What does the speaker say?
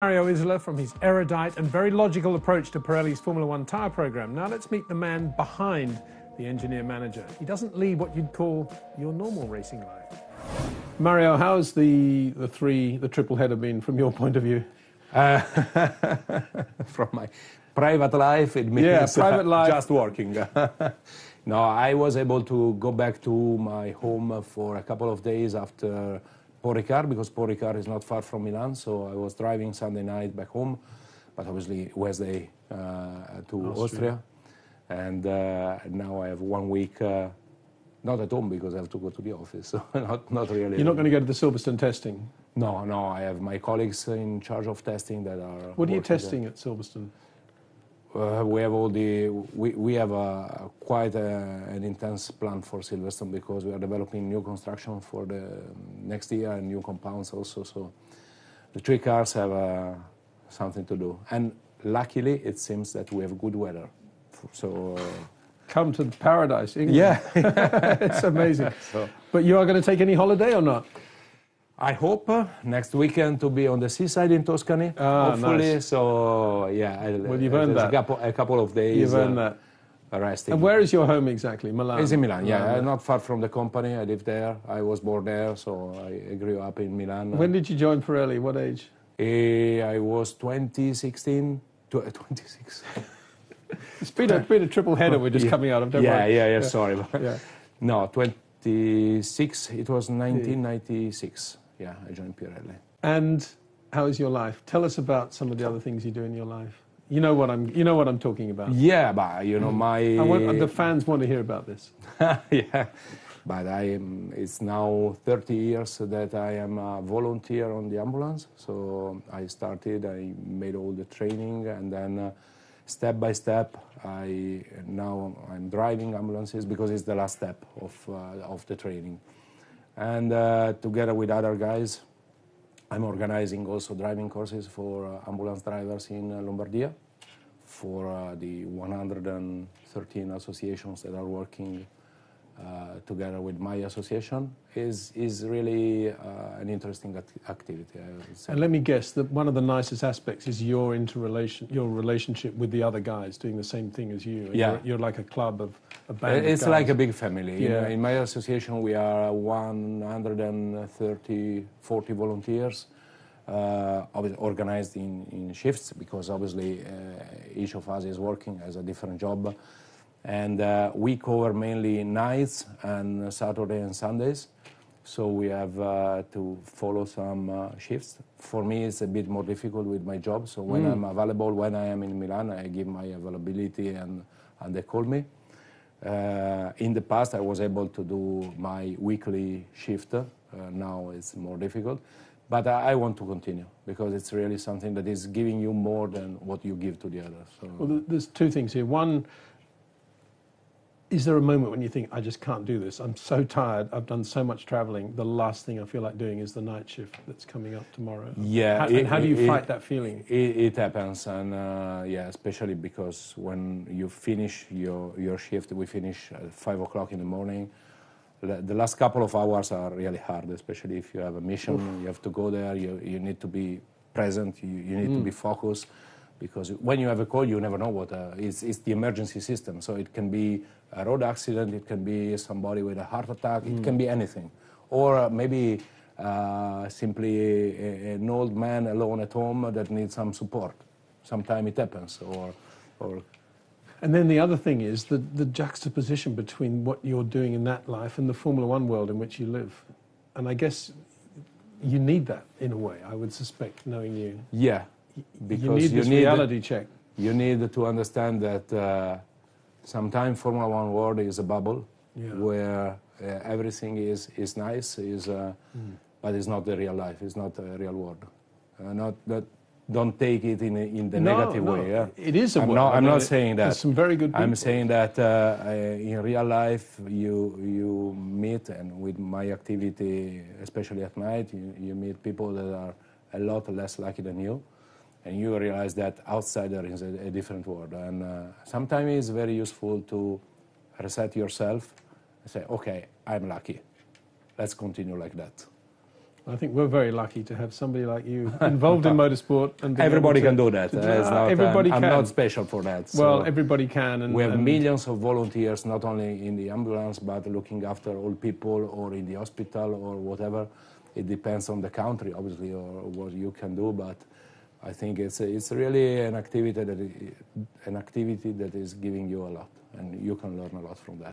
Mario Isola from his erudite and very logical approach to Pirelli's Formula One tyre programme. Now let's meet the man behind the engineer manager. He doesn't lead what you'd call your normal racing life. Mario, how's the triple header been from your point of view? From my private life, it means private life. Just working. No, I was able to go back to my home for a couple of days after Paul Ricard, because Paul Ricard is not far from Milan, so I was driving Sunday night back home, but obviously Wednesday to Austria. And now I have 1 week not at home because I have to go to the office, so not really. You're not going to go to the Silverstone testing? No, I have my colleagues in charge of testing that are. What are you testing at Silverstone? We have we have quite an intense plan for Silverstone because we are developing new construction for the next year and new compounds also. So the three cars have something to do, and luckily it seems that we have good weather. So come to paradise, England. Yeah, it's amazing. So. But you are going to take any holiday or not? I hope next weekend to be on the seaside in Tuscany, hopefully. Nice. So, yeah. Well, you've earned that. A couple of days. You've earned that. Resting. And where is your home exactly? Milan? It's in Milan, yeah. Not far from the company. I live there. I was born there, so I grew up in Milan. When did you join Pirelli? What age? I was 26. It's been a triple header we're just coming out of, don't worry. Yeah, sorry. Yeah. No, 26. It was 1996. Yeah, I joined Pirelli. And how is your life? Tell us about some of the other things you do in your life. You know what I'm talking about. Yeah, but the fans want to hear about this. Yeah, but it's now 30 years that I am a volunteer on the ambulance. So I made all the training, and then step by step, now I'm driving ambulances because it's the last step of the training. And together with other guys, I'm organizing also driving courses for ambulance drivers in Lombardia for the 113 associations that are working together with my association. Is really an interesting activity, I would say. And let me guess that one of the nicest aspects is your relationship with the other guys doing the same thing as you. Yeah. You're like a club of a band It's of guys. like a big family. Yeah. In my association, we are 40 volunteers, organized in shifts because obviously each of us is working as a different job. And we cover mainly nights and Saturday and Sundays. So we have to follow some shifts. For me, it's a bit more difficult with my job. So when I'm available, when I am in Milan, I give my availability and they call me. In the past, I was able to do my weekly shift. Now it's more difficult. But I want to continue because it's really something that is giving you more than what you give to the others. So. Well, there's two things here. One, is there a moment when you think, I just can't do this? I'm so tired. I've done so much traveling. The last thing I feel like doing is the night shift that's coming up tomorrow. Yeah. How do you fight that feeling? It happens. And especially because when you finish your shift, we finish at 5 o'clock in the morning. The last couple of hours are really hard, especially if you have a mission. Oof. You have to go there. You need to be present. You need to be focused. Because when you have a call, you never know what it's the emergency system. So it can be a road accident, it can be somebody with a heart attack, it can be anything. Or maybe simply an old man alone at home that needs some support. Sometimes it happens. And then the other thing is the juxtaposition between what you're doing in that life and the Formula One world in which you live. And I guess you need that in a way, I would suspect, knowing you. Yeah. Because you need this reality check. You need to understand that sometimes Formula One world is a bubble where everything is nice, but it's not the real life. It's not a real world. Don't take it in the negative way. Yeah? It is a world. I'm not saying that. There's some very good people. I'm saying that in real life you meet, and with my activity, especially at night, you meet people that are a lot less lucky than you. And you realize that outside there is a different world. And sometimes it's very useful to reset yourself and say, okay, I'm lucky. Let's continue like that. I think we're very lucky to have somebody like you involved in motorsport. And everybody can do that. Everybody can. I'm not special for that. Well, everybody can. And we have millions of volunteers, not only in the ambulance, but looking after old people or in the hospital or whatever. It depends on the country, obviously, or what you can do. But I think it's really an activity that is giving you a lot, and you can learn a lot from that.